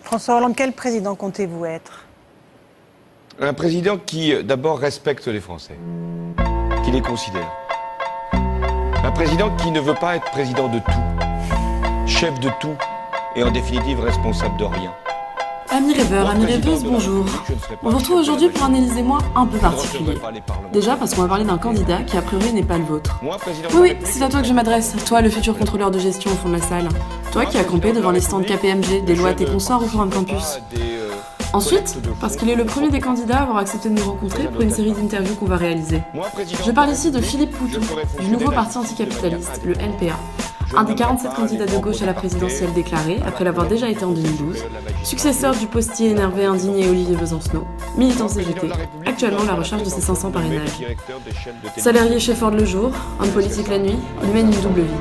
François Hollande, quel président comptez-vous être? Un président qui, d'abord, respecte les Français, qui les considère. Un président qui ne veut pas être président de tout, chef de tout, et en définitive responsable de rien. Amis rêveurs, amis rêveuses, bonjour. On vous retrouve aujourd'hui pour un Élysée-moi un peu particulier. Déjà parce qu'on va parler d'un candidat qui a priori n'est pas le vôtre. Oui, c'est à toi que je m'adresse, toi le futur contrôleur de gestion au fond de la salle. Toi qui as campé devant les stands KPMG, des lois à tes consorts au Forum Campus. Ensuite, parce qu'il est le premier des candidats à avoir accepté de nous rencontrer pour une série d'interviews qu'on va réaliser. Je parle ici de Philippe Poutou, du nouveau parti anticapitaliste, le NPA. Un des 47 candidats de gauche à la présidentielle déclarés, après l'avoir déjà été en 2012, successeur du postier énervé, indigné Olivier Besancenot, militant CGT, actuellement à la recherche de ses 500 parrainages. Salarié chez Ford le jour, homme politique la nuit, il mène une double vie.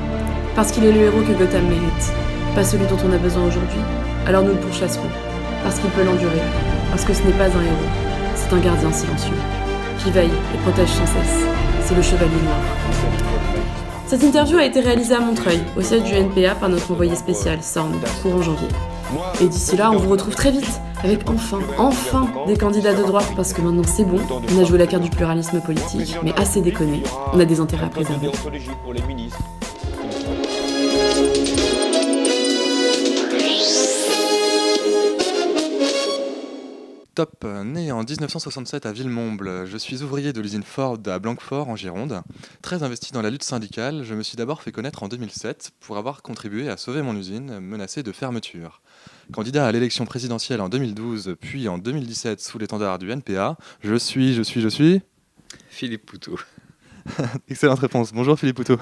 Parce qu'il est le héros que Gotham mérite, pas celui dont on a besoin aujourd'hui, alors nous le pourchasserons. Parce qu'il peut l'endurer, parce que ce n'est pas un héros, c'est un gardien silencieux, qui veille et protège sans cesse, c'est le Chevalier Noir. Cette interview a été réalisée à Montreuil, au siège du NPA par notre envoyé spécial, Sorn, courant janvier. Et d'ici là, on vous retrouve très vite, avec enfin des candidats de droite, parce que maintenant c'est bon, on a joué la carte du pluralisme politique, mais assez déconné, on a des intérêts à préserver. Top, né en 1967 à Villemomble, je suis ouvrier de l'usine Ford à Blanquefort en Gironde. Très investi dans la lutte syndicale, je me suis d'abord fait connaître en 2007 pour avoir contribué à sauver mon usine menacée de fermeture. Candidat à l'élection présidentielle en 2012 puis en 2017 sous l'étendard du NPA, je suis... Philippe Poutou. Excellente réponse. Bonjour Philippe Poutou.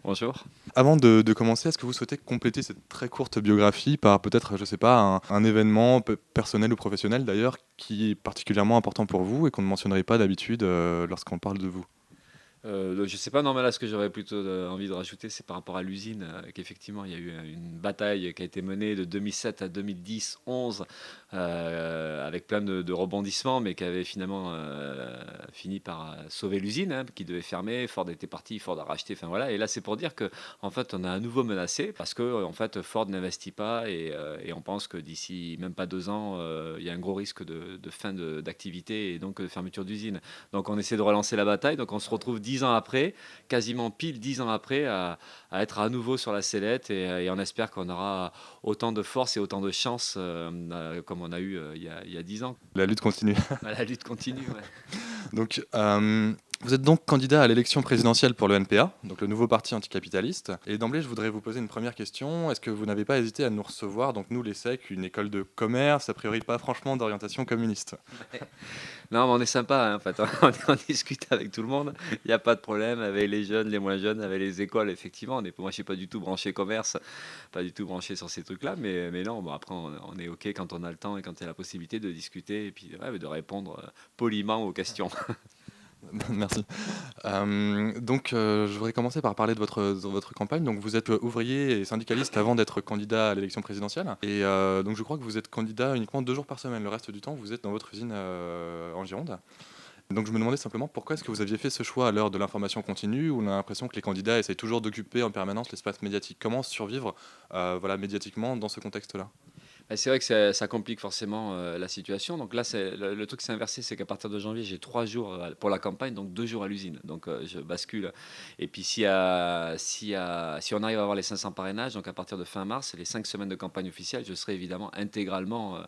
Bonjour. Avant de commencer, est-ce que vous souhaitez compléter cette très courte biographie par peut-être, je ne sais pas, un événement personnel ou professionnel d'ailleurs qui est particulièrement important pour vous et qu'on ne mentionnerait pas d'habitude lorsqu'on parle de vous? Je ne sais pas, non, mais là, ce que j'aurais plutôt envie de rajouter, c'est par rapport à l'usine, qu'effectivement, il y a eu une bataille qui a été menée de 2007 à 2010, 11, avec plein de rebondissements, mais qui avait finalement fini par sauver l'usine, hein, qui devait fermer. Ford était parti, Ford a racheté, enfin voilà. Et là, c'est pour dire que, en fait, on a à nouveau menacé parce que, en fait, Ford n'investit pas et on pense que d'ici même pas 2 ans, il y a un gros risque de fin d'activité et donc de fermeture d'usine. Donc, on essaie de relancer la bataille. Donc, on se retrouve 10 ans après, quasiment pile 10 ans après, à être à nouveau sur la sellette et on espère qu'on aura autant de force et autant de chance comme on a eu il y a 10 ans. La lutte continue. La lutte continue, ouais. Donc, vous êtes donc candidat à l'élection présidentielle pour le NPA, donc le nouveau parti anticapitaliste. Et d'emblée, je voudrais vous poser une première question. Est-ce que vous n'avez pas hésité à nous recevoir, donc nous les SEC, une école de commerce, a priori pas franchement d'orientation communiste? Non, mais on est sympa, hein, en fait. On discute avec tout le monde. Il n'y a pas de problème avec les jeunes, les moins jeunes, avec les écoles, effectivement. Moi, je ne suis pas du tout branché commerce, pas du tout branché sur ces trucs-là. Mais non, bon, après, on est OK quand on a le temps et quand il y a la possibilité de discuter et puis ouais, de répondre poliment aux questions. Merci. Je voudrais commencer par parler de votre campagne. Donc, vous êtes ouvrier et syndicaliste avant d'être candidat à l'élection présidentielle. Et donc, je crois que vous êtes candidat uniquement 2 jours par semaine. Le reste du temps, vous êtes dans votre usine en Gironde. Donc, je me demandais simplement pourquoi est-ce que vous aviez fait ce choix à l'heure de l'information continue où on a l'impression que les candidats essayent toujours d'occuper en permanence l'espace médiatique. Comment survivre médiatiquement dans ce contexte-là? C'est vrai que ça complique forcément la situation. Donc là, le truc s'est inversé, c'est qu'à partir de janvier, j'ai 3 jours pour la campagne, donc 2 jours à l'usine. Donc je bascule. Et puis si on arrive à avoir les 500 parrainages, donc à partir de fin mars, les 5 semaines de campagne officielle, je serai évidemment intégralement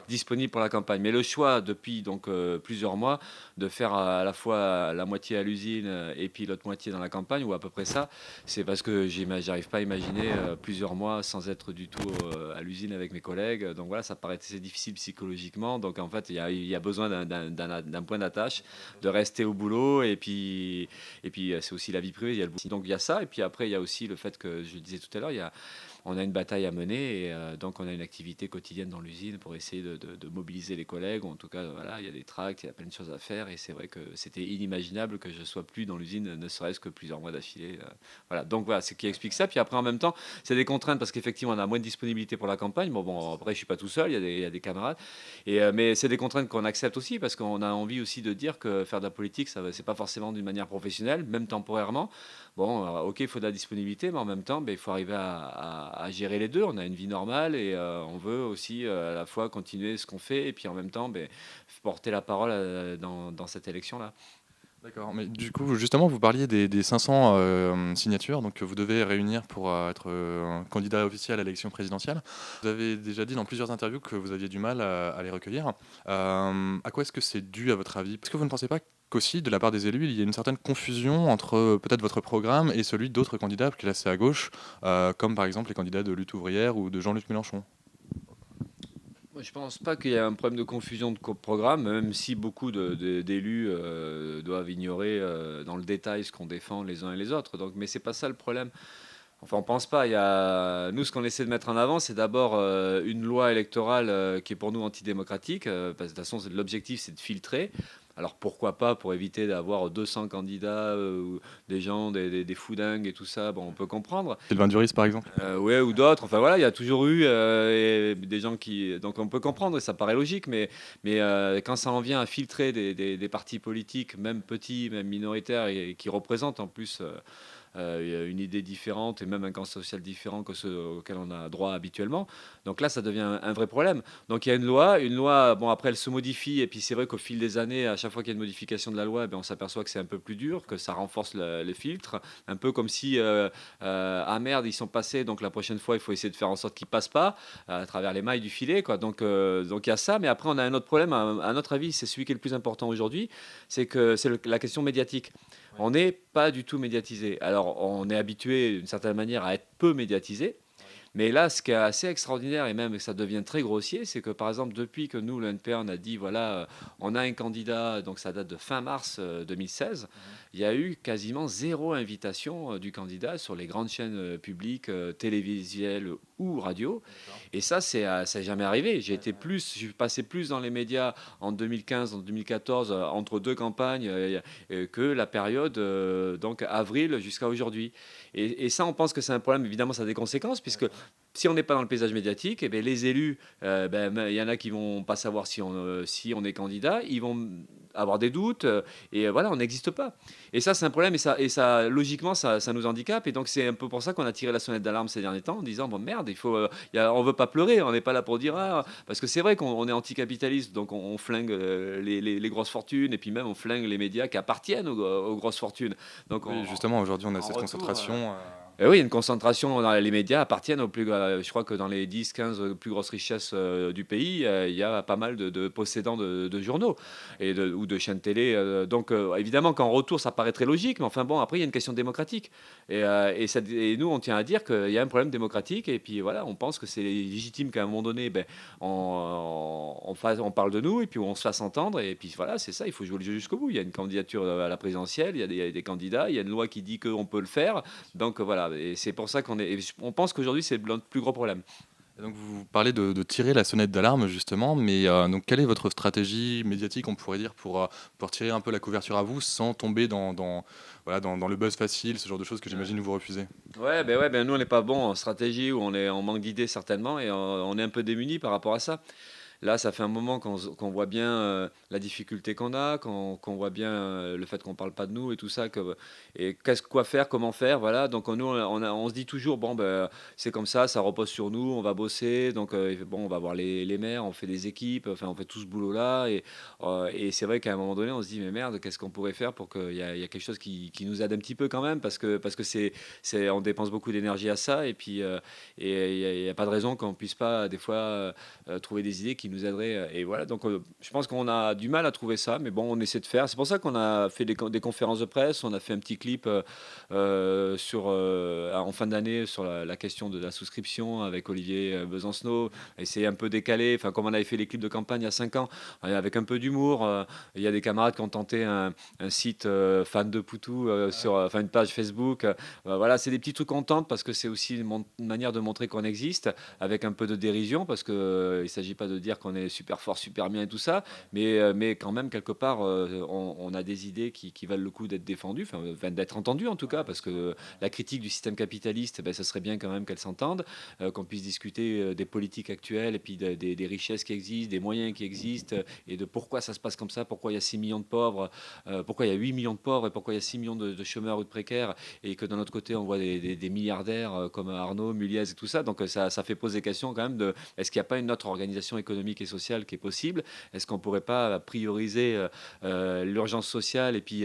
disponible pour la campagne. Mais le choix depuis donc plusieurs mois de faire à la fois la moitié à l'usine et puis l'autre moitié dans la campagne, ou à peu près ça, c'est parce que j'arrive pas à imaginer plusieurs mois sans être du tout à l'usine avec mes collègues. Donc voilà, ça paraît assez difficile psychologiquement. Donc en fait, il y a besoin d'un point d'attache, de rester au boulot. Et puis c'est aussi la vie privée. Il y a donc il y a ça. Et puis après, il y a aussi le fait que je le disais tout à l'heure, on a une bataille à mener et donc on a une activité quotidienne dans l'usine pour essayer de mobiliser les collègues. En tout cas, voilà, il y a des tracts, il y a plein de choses à faire et c'est vrai que c'était inimaginable que je sois plus dans l'usine, ne serait-ce que plusieurs mois d'affilée. Voilà, donc voilà, c'est ce qui explique ça. Puis après, en même temps, c'est des contraintes parce qu'effectivement, on a moins de disponibilité pour la campagne. Bon, après, je suis pas tout seul, il y a des camarades. Mais c'est des contraintes qu'on accepte aussi parce qu'on a envie aussi de dire que faire de la politique, c'est pas forcément d'une manière professionnelle, même temporairement. Bon, ok, il faut de la disponibilité, mais en même temps, il faut arriver à à gérer les deux. On a une vie normale et on veut aussi à la fois continuer ce qu'on fait et puis en même temps porter la parole dans cette élection-là. D'accord, mais du coup, justement, vous parliez des 500 signatures donc, que vous devez réunir pour être candidat officiel à l'élection présidentielle. Vous avez déjà dit dans plusieurs interviews que vous aviez du mal à les recueillir. À quoi est-ce que c'est dû, à votre avis? Parce que vous ne pensez pas qu'aussi, de la part des élus, il y a une certaine confusion entre peut-être votre programme et celui d'autres candidats classés à gauche, comme par exemple les candidats de Lutte ouvrière ou de Jean-Luc Mélenchon? Moi, je pense pas qu'il y ait un problème de confusion de programme, même si beaucoup d'élus doivent ignorer dans le détail ce qu'on défend les uns et les autres. Donc, mais c'est pas ça le problème. Enfin, on pense pas. Nous, ce qu'on essaie de mettre en avant, c'est d'abord une loi électorale qui est pour nous antidémocratique, parce que de toute façon, l'objectif, c'est de filtrer. Alors pourquoi pas, pour éviter d'avoir 200 candidats, ou des gens, des foudingues et tout ça, bon, on peut comprendre. Sylvain Duris, par exemple. Ouais, ou d'autres. Enfin voilà, il y a toujours eu des gens qui. Donc on peut comprendre, et ça paraît logique, mais quand ça en vient à filtrer des partis politiques, même petits, même minoritaires, et qui représentent en plus une idée différente et même un camp social différent que ceux auxquels on a droit habituellement. Donc là, ça devient un vrai problème. Donc il y a une loi, bon après elle se modifie, et puis c'est vrai qu'au fil des années, à chaque fois qu'il y a une modification de la loi, on s'aperçoit que c'est un peu plus dur, que ça renforce le filtre, un peu comme si, ah merde, ils sont passés, donc la prochaine fois, il faut essayer de faire en sorte qu'ils passent pas à travers les mailles du filet, quoi. Donc il y a ça, mais après on a un autre problème, à notre avis, c'est celui qui est le plus important aujourd'hui, c'est que c'est la question médiatique. On n'est pas du tout médiatisé. Alors, on est habitué d'une certaine manière à être peu médiatisé. Mais là, ce qui est assez extraordinaire, et même ça devient très grossier, c'est que par exemple, depuis que nous, le NPA, on a dit, voilà, on a un candidat, donc ça date de fin mars 2016, il y a eu quasiment zéro invitation du candidat sur les grandes chaînes publiques, télévisuelles ou radio. Et ça, ça n'est jamais arrivé. Je suis passé plus dans les médias en 2015, en 2014, entre deux campagnes, que la période, donc avril jusqu'à aujourd'hui. Et ça, on pense que c'est un problème. Évidemment, ça a des conséquences, puisque si on n'est pas dans le paysage médiatique, les élus, il y en a qui vont pas savoir si on est candidat, ils vont avoir des doutes, et voilà, on n'existe pas. Et ça, c'est un problème, et ça logiquement, ça nous handicape. Et donc, c'est un peu pour ça qu'on a tiré la sonnette d'alarme ces derniers temps, en disant, bon merde, on veut pas pleurer, on n'est pas là pour dire, parce que c'est vrai qu'on est anticapitaliste, donc on flingue les grosses fortunes, et puis même on flingue les médias qui appartiennent aux grosses fortunes. Donc, Oui, justement, aujourd'hui, on a cette concentration. Oui, une concentration dans les médias appartiennent je crois que dans les 10-15 plus grosses richesses du pays, il y a pas mal de possédants de journaux ou de chaînes télé. Donc évidemment qu'en retour, ça paraît très logique, mais enfin bon, après, il y a une question démocratique. Et nous, on tient à dire qu'il y a un problème démocratique, et puis voilà, on pense que c'est légitime qu'à un moment donné, on parle de nous, et puis on se fasse entendre, et puis voilà, c'est ça, il faut jouer le jeu jusqu'au bout. Il y a une candidature à la présidentielle, il y a des candidats, il y a une loi qui dit qu'on peut le faire. Donc voilà, et c'est pour ça on pense qu'aujourd'hui, c'est le plus gros problème. Et donc vous parlez de tirer la sonnette d'alarme justement, mais donc quelle est votre stratégie médiatique, on pourrait dire, pour tirer un peu la couverture à vous sans tomber dans le buzz facile, ce genre de choses que j'imagine vous refusez? Ouais, nous on n'est pas bon en stratégie, ou on manque d'idées certainement, et on est un peu démunis par rapport à ça. Là, ça fait un moment qu'on voit bien la difficulté qu'on a, qu'on voit bien le fait qu'on ne parle pas de nous et tout ça. Et quoi faire, comment faire, voilà. Donc nous, on se dit toujours, bon, c'est comme ça repose sur nous, on va bosser. Donc on va voir les maires, on fait des équipes, enfin, on fait tout ce boulot-là. Et c'est vrai qu'à un moment donné, on se dit, mais merde, qu'est-ce qu'on pourrait faire pour qu'il y ait quelque chose qui nous aide un petit peu quand même, parce que on dépense beaucoup d'énergie à ça. Et puis, il n'y a pas de raison qu'on ne puisse pas, des fois, trouver des idées qui nous aiderait. Et voilà, donc je pense qu'on a du mal à trouver ça, mais bon, on essaie de faire. C'est pour ça qu'on a fait des conférences de presse, on a fait un petit clip en fin d'année sur la question de la souscription avec Olivier Besancenot, et c'est un peu décalé, enfin comme on avait fait les clips de campagne il y a 5 ans, avec un peu d'humour. Il y a des camarades qui ont tenté un site fan de Poutou, une page Facebook. Voilà, c'est des petits trucs qu'on tente, parce que c'est aussi une manière de montrer qu'on existe, avec un peu de dérision, parce qu'il ne s'agit pas de dire qu'on est super fort, super bien et tout ça, mais quand même, quelque part, on a des idées qui valent le coup d'être défendues, enfin, d'être entendues en tout cas, parce que la critique du système capitaliste, ça serait bien quand même qu'elle s'entende, qu'on puisse discuter des politiques actuelles et puis des richesses qui existent, des moyens qui existent, et de pourquoi ça se passe comme ça, pourquoi il y a 6 millions de pauvres, pourquoi il y a 8 millions de pauvres et pourquoi il y a 6 millions de chômeurs ou de précaires, et que d'un autre côté, on voit des milliardaires comme Arnaud, Muliez et tout ça. Donc ça fait poser question quand même de est-ce qu'il n'y a pas une autre organisation économique et sociale qui est possible? Est-ce qu'on ne pourrait pas prioriser l'urgence sociale et puis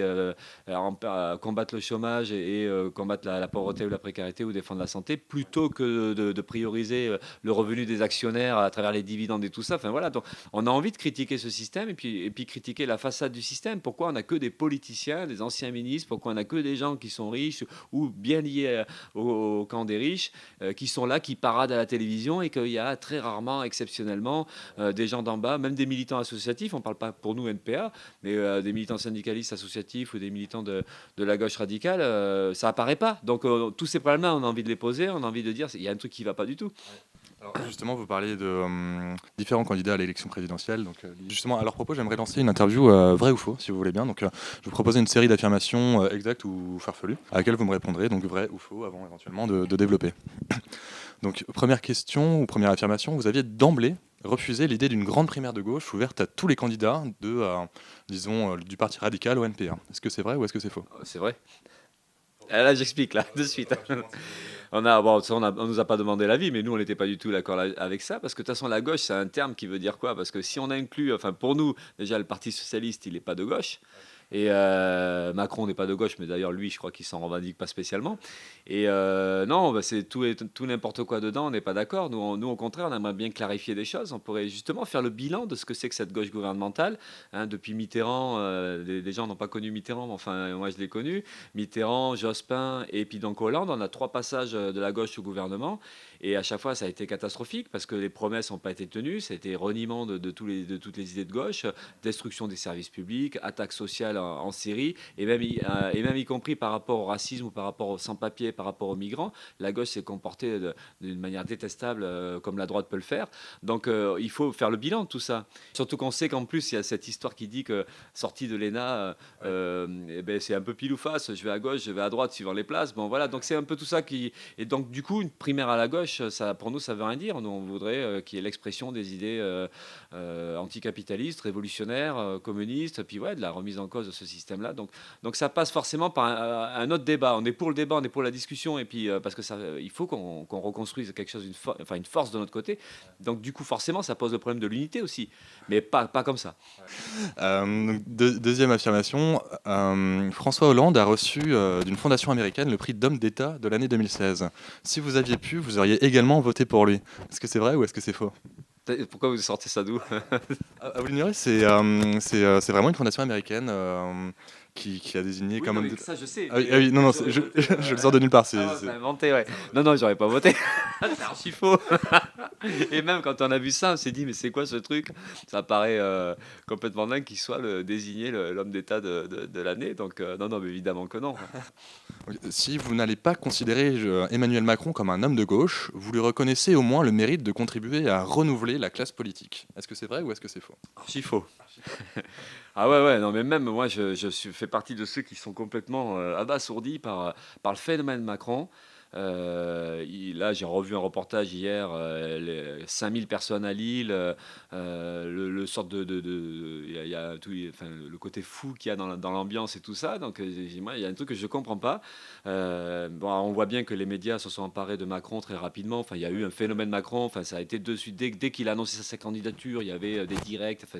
combattre le chômage et combattre la pauvreté ou la précarité ou défendre la santé plutôt que de prioriser le revenu des actionnaires à travers les dividendes et tout ça. Enfin voilà, donc on a envie de critiquer ce système et puis critiquer la façade du système. Pourquoi on n'a que des politiciens, des anciens ministres? Pourquoi on n'a que des gens qui sont riches ou bien liés au camp des riches, qui sont là, qui paradent à la télévision, et qu'il y a très rarement, exceptionnellement, des gens d'en bas, même des militants associatifs, on ne parle pas pour nous NPA, mais des militants syndicalistes associatifs ou des militants de la gauche radicale, ça apparaît pas. Donc tous ces problèmes-là, on a envie de les poser, on a envie de dire il y a un truc qui ne va pas du tout. Alors, justement, vous parliez de différents candidats à l'élection présidentielle. Donc, justement, à leur propos, j'aimerais lancer une interview vrai ou faux, si vous voulez bien. Donc, je vais vous proposer une série d'affirmations exactes ou farfelues, à laquelle vous me répondrez, donc vrai ou faux, avant éventuellement de développer. Donc, première question ou première affirmation, vous aviez d'emblée refusé l'idée d'une grande primaire de gauche ouverte à tous les candidats disons, du Parti radical au NPA. Est-ce que c'est vrai ou est-ce que c'est faux? C'est vrai. Là, j'explique, là, de suite. On nous a pas demandé l'avis, mais nous, on n'était pas du tout d'accord avec ça, parce que de toute façon, la gauche, c'est un terme qui veut dire quoi? Parce que si on inclut, enfin, pour nous, déjà, le Parti socialiste, il n'est pas de gauche. Et Macron n'est pas de gauche, mais d'ailleurs, lui, je crois qu'il s'en revendique pas spécialement. Et non, c'est tout n'importe quoi dedans, on n'est pas d'accord. Nous, au contraire, on aimerait bien clarifier des choses. On pourrait justement faire le bilan de ce que c'est que cette gauche gouvernementale. Depuis Mitterrand, les gens n'ont pas connu Mitterrand, mais enfin, moi, je l'ai connu. Mitterrand, Jospin, et puis donc Hollande. On a 3 passages de la gauche au gouvernement. Et à chaque fois, ça a été catastrophique, parce que les promesses n'ont pas été tenues. Ça a été reniement de toutes les idées de gauche, destruction des services publics, attaque sociale en série, et même y compris par rapport au racisme ou par rapport aux sans-papiers, par rapport aux migrants. La gauche s'est comportée d'une manière détestable, comme la droite peut le faire. Donc il faut faire le bilan de tout ça. Surtout qu'on sait qu'en plus, il y a cette histoire qui dit que, sortie de l'ENA, c'est un peu pile ou face, je vais à gauche, je vais à droite, suivant les places. Bon, voilà, donc c'est un peu tout ça qui... Et donc du coup, une primaire à la gauche, ça, pour nous, ça veut rien dire. Nous, on voudrait qu'il y ait l'expression des idées anticapitalistes, révolutionnaires, communistes, puis de la remise en cause de ce système-là. Donc ça passe forcément par un autre débat. On est pour le débat, on est pour la discussion, et puis parce que il faut qu'on reconstruise quelque chose, une force de notre côté. Donc du coup, forcément, ça pose le problème de l'unité aussi, mais pas comme ça. Deuxième affirmation, François Hollande a reçu d'une fondation américaine le prix d'homme d'État de l'année 2016. Si vous aviez pu, vous auriez également voté pour lui. Est-ce que c'est vrai ou est-ce que c'est faux? Pourquoi vous sortez ça d'où? Vous l'ignorez, c'est vraiment une fondation américaine qui a désigné comme homme d'État. Ça, je sais. Non, je le sors de nulle part. C'est inventé, ouais. Non, j'aurais pas voté. C'est archi faux. Et même quand on a vu ça, on s'est dit, mais c'est quoi ce truc? Ça paraît complètement dingue qu'il soit désigné l'homme d'État de l'année. Donc, non, mais évidemment que non. Si vous n'allez pas considérer Emmanuel Macron comme un homme de gauche, vous lui reconnaissez au moins le mérite de contribuer à renouveler la classe politique. Est-ce que c'est vrai ou est-ce que c'est faux? Archi faux. Ah ouais, non, mais même moi, je fais partie de ceux qui sont complètement abasourdis par le phénomène Macron. Là, j'ai revu un reportage hier, 5000 personnes à Lille, le sorte il y a tout, enfin, le côté fou qu'il y a dans l'ambiance et tout ça. Donc, moi, il y a un truc que je comprends pas. On voit bien que les médias se sont emparés de Macron très rapidement. Enfin, il y a eu un phénomène Macron. Enfin, ça a été dessus dès qu'il a annoncé sa candidature. Il y avait des directs. Enfin,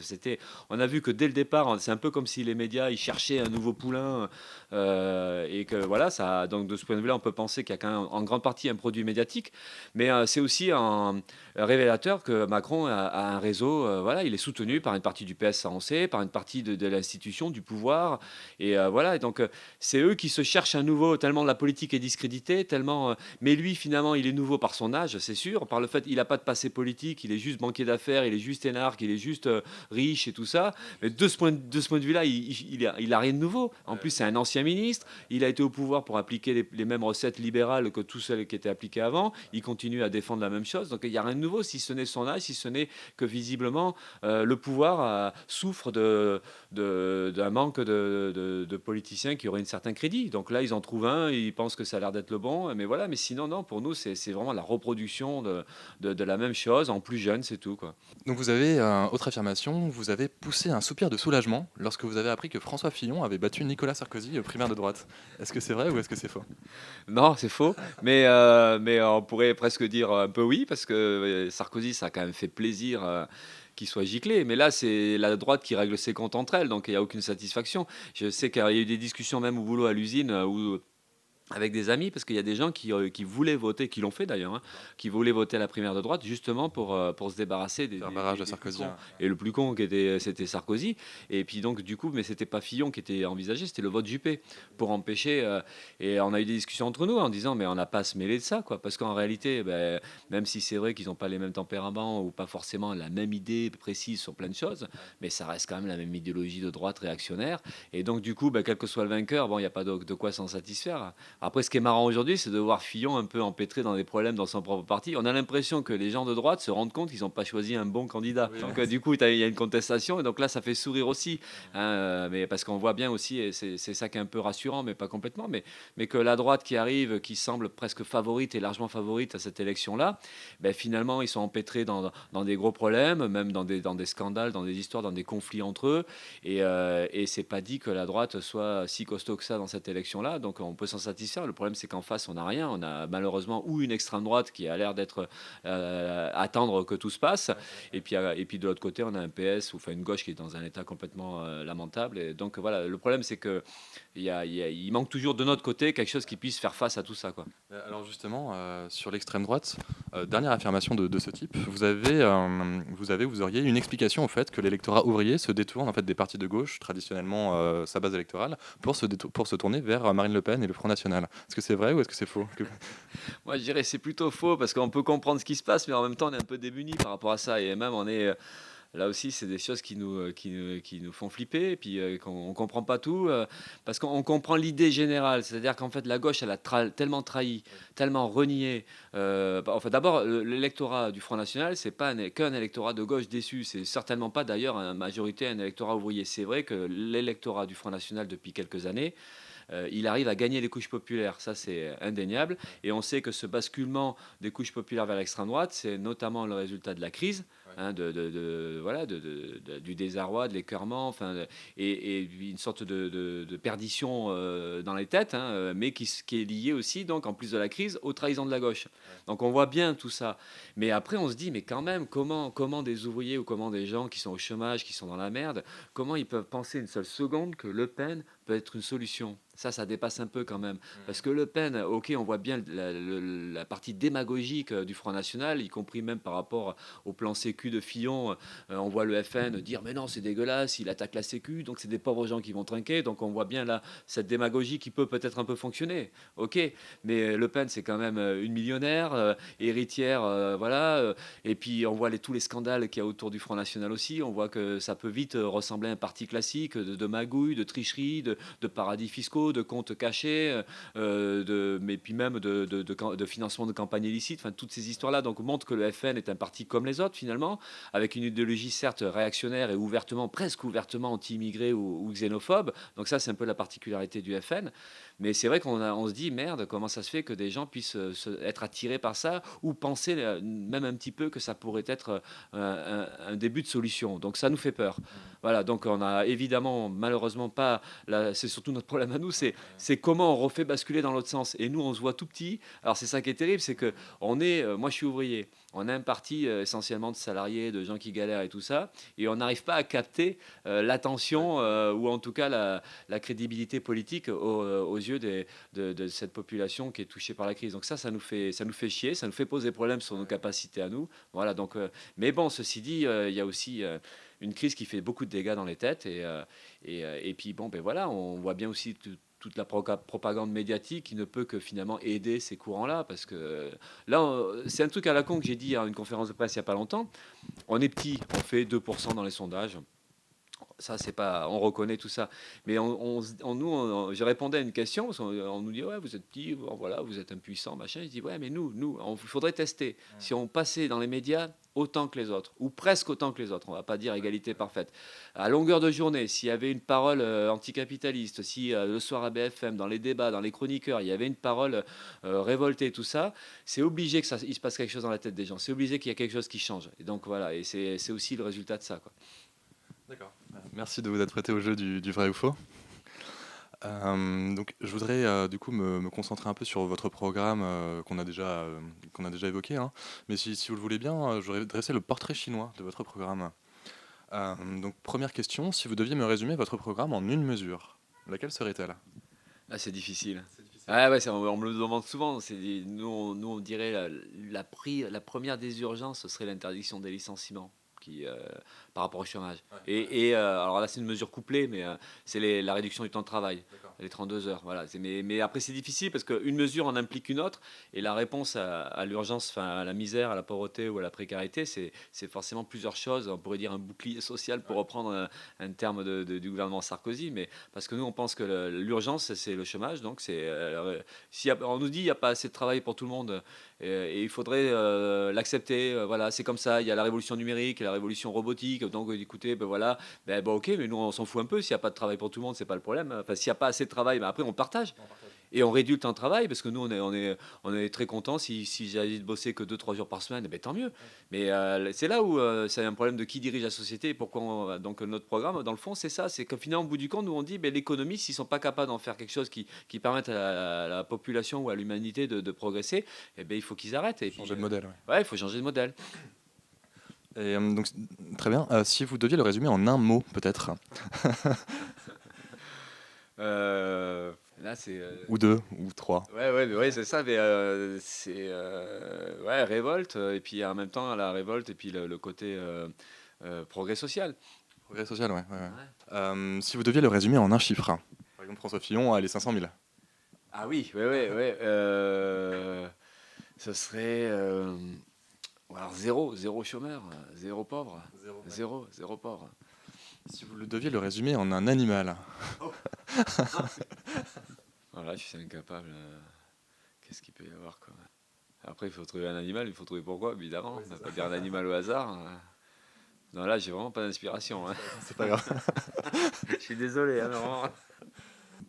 on a vu que dès le départ, c'est un peu comme si les médias ils cherchaient un nouveau poulain, et que voilà, ça. Donc, de ce point de vue-là, on peut penser qu'il y a quand même en grande partie un produit médiatique, mais c'est aussi un révélateur que Macron a un réseau, il est soutenu par une partie du PS ANC, par une partie de l'institution, du pouvoir, et et donc c'est eux qui se cherchent un nouveau, tellement la politique est discréditée, tellement, mais lui finalement il est nouveau par son âge, c'est sûr, par le fait il n'a pas de passé politique, il est juste banquier d'affaires, il est juste énarque, il est juste riche et tout ça, mais de ce point de vue-là, il a rien de nouveau. En plus, c'est un ancien ministre, il a été au pouvoir pour appliquer les mêmes recettes libérales que tout celles qui étaient appliquées avant. Il continue à défendre la même chose. Donc il n'y a rien de nouveau, si ce n'est son âge, si ce n'est que visiblement le pouvoir souffre d'un manque de politiciens qui auraient un certain crédit. Donc là, ils en trouvent un, ils pensent que ça a l'air d'être le bon. Mais voilà, mais sinon, non, pour nous, c'est vraiment la reproduction de la même chose, en plus jeune, c'est tout, quoi. Donc vous avez, autre affirmation, vous avez poussé un soupir de soulagement lorsque vous avez appris que François Fillon avait battu Nicolas Sarkozy, primaire de droite. Est-ce que c'est vrai ou est-ce que c'est faux? Non, c'est faux. Mais on pourrait presque dire un peu oui, parce que Sarkozy, ça a quand même fait plaisir qu'il soit giclé. Mais là, c'est la droite qui règle ses comptes entre elles, donc il n'y a aucune satisfaction. Je sais qu'il y a eu des discussions même au boulot à l'usine où avec des amis, parce qu'il y a des gens qui voulaient voter, qui l'ont fait d'ailleurs, hein, qui voulaient voter à la primaire de droite justement pour se débarrasser Faire barrage à des plus Sarkozy. cons. Et le plus con c'était Sarkozy. Et puis donc du coup, mais c'était pas Fillon qui était envisagé, c'était le vote Juppé pour empêcher. Et on a eu des discussions entre nous en disant mais on n'a pas à se mêler de ça, quoi, parce qu'en réalité, ben, même si c'est vrai qu'ils n'ont pas les mêmes tempéraments ou pas forcément la même idée précise sur plein de choses, mais ça reste quand même la même idéologie de droite réactionnaire. Et donc du coup, ben, quel que soit le vainqueur, bon, il n'y a pas de quoi s'en satisfaire. Après, ce qui est marrant aujourd'hui, c'est de voir Fillon un peu empêtré dans des problèmes dans son propre parti. On a l'impression que les gens de droite se rendent compte qu'ils n'ont pas choisi un bon candidat. Oui, Donc, du coup, il y a une contestation. Et donc là, ça fait sourire aussi. Hein, mais parce qu'on voit bien aussi, et c'est ça qui est un peu rassurant, mais pas complètement, mais que la droite qui arrive, qui semble presque favorite et largement favorite à cette élection-là, ben, finalement, ils sont empêtrés dans des gros problèmes, même dans des scandales, dans des histoires, dans des conflits entre eux. Et c'est pas dit que la droite soit si costaud que ça dans cette élection-là. Donc, on peut s'en satisfaire. Le problème, c'est qu'en face, on n'a rien. On a malheureusement ou une extrême droite qui a l'air d'être attendre que tout se passe, et puis de l'autre côté, on a un PS ou enfin une gauche qui est dans un état complètement lamentable. Et donc voilà, le problème, c'est que il manque toujours de notre côté quelque chose qui puisse faire face à tout ça, quoi. Alors justement, sur l'extrême droite, dernière affirmation de ce type, vous auriez une explication au fait que l'électorat ouvrier se détourne en fait des partis de gauche, traditionnellement sa base électorale, pour se tourner vers Marine Le Pen et le Front National. Est-ce que c'est vrai ou est-ce que c'est faux? Moi, je dirais que c'est plutôt faux parce qu'on peut comprendre ce qui se passe, mais en même temps, on est un peu démunis par rapport à ça. Et même, on est là aussi, c'est des choses qui nous font flipper, et puis qu'on ne comprend pas tout, parce qu'on comprend l'idée générale. C'est-à-dire qu'en fait, la gauche, elle a tellement trahi, tellement renié. Enfin, d'abord, l'électorat du Front National, c'est pas qu'un électorat de gauche déçu. C'est certainement pas, d'ailleurs, en majorité, un électorat ouvrier. C'est vrai que l'électorat du Front National, depuis quelques années, il arrive à gagner les couches populaires, ça c'est indéniable. Et on sait que ce basculement des couches populaires vers l'extrême droite, c'est notamment le résultat de la crise, hein, du désarroi, de l'écœurement, enfin, et une sorte de perdition dans les têtes, hein, mais qui est liée aussi, donc en plus de la crise, aux trahisons de la gauche. Donc on voit bien tout ça. Mais après on se dit, mais quand même, comment des ouvriers ou comment des gens qui sont au chômage, qui sont dans la merde, comment ils peuvent penser une seule seconde que Le Pen peut être une solution? Ça dépasse un peu quand même. Parce que Le Pen, ok, on voit bien la partie démagogique du Front National, y compris même par rapport au plan Sécu de Fillon. On voit le FN dire mais non, c'est dégueulasse, il attaque la Sécu, donc c'est des pauvres gens qui vont trinquer. Donc on voit bien là cette démagogie qui peut peut-être un peu fonctionner. Ok, mais Le Pen, c'est quand même une millionnaire, héritière, voilà. Et puis on voit tous les scandales qu'il y a autour du Front National aussi. On voit que ça peut vite ressembler à un parti classique de magouilles, de tricheries, de paradis fiscaux, de comptes cachés, mais puis même de financement de campagnes illicites, enfin toutes ces histoires-là donc montrent que le FN est un parti comme les autres finalement, avec une idéologie certes réactionnaire et presque ouvertement anti-immigré ou xénophobe. Donc ça c'est un peu la particularité du FN. Mais c'est vrai qu'on se dit merde, comment ça se fait que des gens puissent être attirés par ça ou penser même un petit peu que ça pourrait être un début de solution. Donc ça nous fait peur. Voilà, donc on a évidemment malheureusement pas, c'est surtout notre problème à nous, c'est comment on refait basculer dans l'autre sens. Et nous on se voit tout petit. Alors c'est ça qui est terrible, c'est que moi je suis ouvrier. On a un parti essentiellement de salariés, de gens qui galèrent et tout ça, et on n'arrive pas à capter l'attention ou en tout cas la crédibilité politique aux yeux de cette population qui est touchée par la crise. Donc ça nous fait chier, ça nous fait poser problème sur nos capacités à nous. Voilà. Donc, mais bon, ceci dit, il y a aussi une crise qui fait beaucoup de dégâts dans les têtes, et puis bon, ben voilà, on voit bien aussi toute la propagande médiatique qui ne peut que finalement aider ces courants-là, parce que là, c'est un truc à la con que j'ai dit à une conférence de presse il n'y a pas longtemps. On est petit, on fait 2% dans les sondages. Ça, c'est pas, on reconnaît tout ça. Mais je répondais à une question, parce qu'on nous dit, ouais, vous êtes petit, bon, voilà, vous êtes impuissant, machin. Je dis, ouais, mais il faudrait tester. Si on passait dans les médias autant que les autres, ou presque autant que les autres, on va pas dire égalité parfaite. À longueur de journée, s'il y avait une parole anticapitaliste, si le soir à BFM, dans les débats, dans les chroniqueurs, il y avait une parole révoltée, tout ça, c'est obligé que il se passe quelque chose dans la tête des gens. C'est obligé qu'il y a quelque chose qui change. Et donc voilà, et c'est aussi le résultat de ça, quoi. D'accord. Merci de vous être prêté au jeu du vrai ou faux. Donc, je voudrais du coup me concentrer un peu sur votre programme qu'on a déjà évoqué. Hein. Mais si vous le voulez bien, je voudrais dresser le portrait chinois de votre programme. Donc, première question, si vous deviez me résumer votre programme en une mesure, laquelle serait-elle? Ah, c'est difficile. Ah ouais, on me le demande souvent. Nous, on dirait la première des urgences, ce serait l'interdiction des licenciements. Par rapport au chômage. Ouais. Alors là, c'est une mesure couplée, mais c'est la réduction du temps de travail, les 32 heures. Voilà. Mais après, c'est difficile parce qu'une mesure en implique une autre, et la réponse à l'urgence, enfin, à la misère, à la pauvreté ou à la précarité, c'est forcément plusieurs choses. On pourrait dire un bouclier social pour reprendre un terme du gouvernement Sarkozy, mais parce que nous, on pense que l'urgence, c'est le chômage. Donc, on nous dit qu'il n'y a pas assez de travail pour tout le monde, et il faudrait l'accepter. Voilà, c'est comme ça. Il y a la révolution numérique, la révolution robotique. Donc, écoutez, ok, mais nous, on s'en fout un peu. S'il n'y a pas de travail pour tout le monde, c'est pas le problème. Enfin, s'il n'y a pas assez de travail, après, on partage. Et on réduit le temps de travail, parce que nous, on est très contents. Si j'ai de bosser que 2-3 jours par semaine, tant mieux. Mais c'est là où c'est un problème de qui dirige la société. Et pourquoi donc notre programme, dans le fond, c'est ça. C'est que finalement, au bout du compte, nous, on dit, l'économie, s'ils ne sont pas capables d'en faire quelque chose qui permette à la population ou à l'humanité de progresser, il faut qu'ils arrêtent. Et changer de modèle. Ouais, il faut changer de modèle. Et donc, très bien. Si vous deviez le résumer en un mot, peut-être. Là, c'est ou deux, ou trois. Ouais, c'est ça. Mais c'est révolte, et puis en même temps la révolte, et puis le côté progrès social. Progrès social, ouais. Si vous deviez le résumer en un chiffre, par exemple François Fillon a les 500 000. Ah oui, ce serait alors zéro chômeur, zéro pauvre, zéro pauvre. Si vous deviez le résumer en un animal. Voilà, je suis incapable. Qu'est-ce qu'il peut y avoir, quoi. Après, il faut trouver un animal, il faut trouver pourquoi, évidemment. On ne va pas dire un animal au hasard. Non, là, j'ai vraiment pas d'inspiration. C'est pas grave. Je suis désolé, vraiment.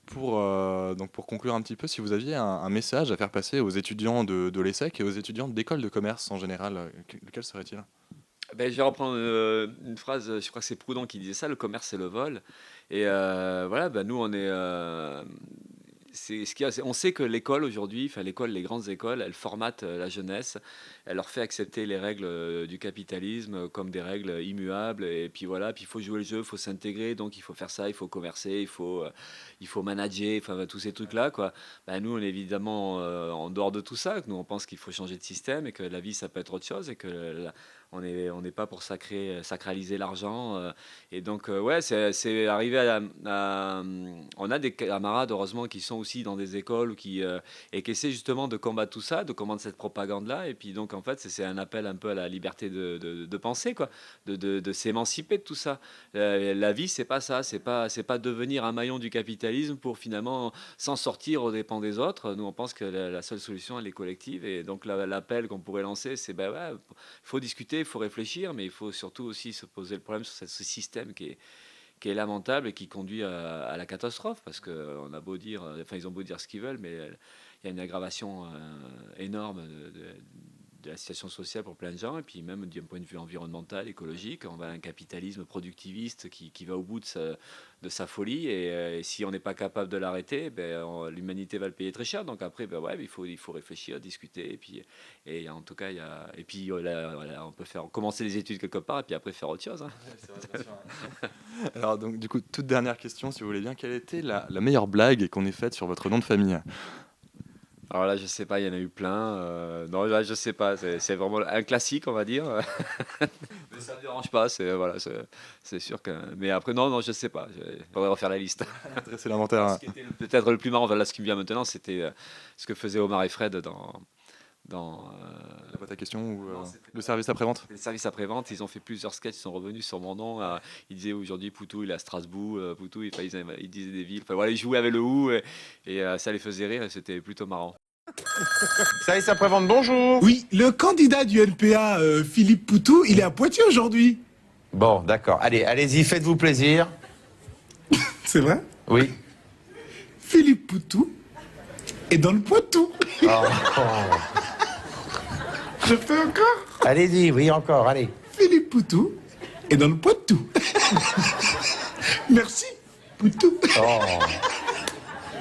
Pour conclure un petit peu, si vous aviez un message à faire passer aux étudiants de l'ESSEC et aux étudiants d'école de commerce en général, lequel serait-il? Je vais reprendre une phrase, je crois que c'est Proudhon qui disait ça, le commerce c'est le vol. Et voilà, nous on est... on sait que l'école aujourd'hui, les grandes écoles, elles formatent la jeunesse, elles leur fait accepter les règles du capitalisme comme des règles immuables. Et puis voilà, puis il faut jouer le jeu, il faut s'intégrer, donc il faut faire ça, il faut commercer, il faut manager, tous ces trucs-là, quoi. Nous, on est évidemment en dehors de tout ça. Nous, on pense qu'il faut changer de système et que la vie, ça peut être autre chose, et que on n'est pas pour sacraliser l'argent. Et donc, c'est arrivé on a des camarades, heureusement, qui sont aussi dans des écoles et qui essaient justement de combattre tout ça, de combattre cette propagande-là. Et puis, donc, en fait, c'est un appel un peu à la liberté de penser, quoi, de s'émanciper de tout ça. La vie, c'est pas ça. C'est pas devenir un maillon du capitalisme pour finalement s'en sortir aux dépens des autres. Nous, on pense que la seule solution, elle est collective. Et donc, l'appel qu'on pourrait lancer, c'est il faut discuter, il faut réfléchir, mais il faut surtout aussi se poser le problème sur ce système qui est lamentable et qui conduit à la catastrophe, parce qu'on a beau dire, ils ont beau dire ce qu'ils veulent, mais il y a une aggravation énorme de la situation sociale pour plein de gens, et puis même d'un point de vue environnemental, écologique, on va à un capitalisme productiviste qui va au bout de sa folie, et si on n'est pas capable de l'arrêter, l'humanité va le payer très cher. Donc après, il faut réfléchir, discuter, et en tout cas, on peut commencer les études quelque part, et puis après faire autre chose. Hein. Ouais, c'est vrai, bien sûr. Alors donc du coup, toute dernière question, si vous voulez bien, quelle était la meilleure blague qu'on ait faite sur votre nom de famille? Alors là, je sais pas, il y en a eu plein. Non, là, je sais pas. C'est vraiment un classique, on va dire. Mais ça ne dérange pas. C'est sûr que. Mais après, non, je sais pas. Il faudrait refaire la liste. Dresser l'inventaire. Ce qui était peut-être le plus marrant, là, ce qui me vient maintenant, c'était ce que faisaient Omar et Fred La boîte à questions ou le service après-vente? Le service après-vente, ils ont fait plusieurs sketchs, ils sont revenus sur mon nom. Ils disaient aujourd'hui Poutou, il est à Strasbourg, Poutou, ils disaient des villes. Enfin, voilà, ils jouaient avec le ou et ça les faisait rire et c'était plutôt marrant. Service après-vente, bonjour. Oui, le candidat du NPA, Philippe Poutou, il est à Poitiers aujourd'hui. Bon, d'accord. Allez, allez-y, faites-vous plaisir. C'est vrai? Oui. Philippe Poutou est dans le Poitou. Oh. Je fais encore? Allez-y, oui, encore, allez. Philippe Poutou est dans le Poitou. Merci, Poutou. Oh.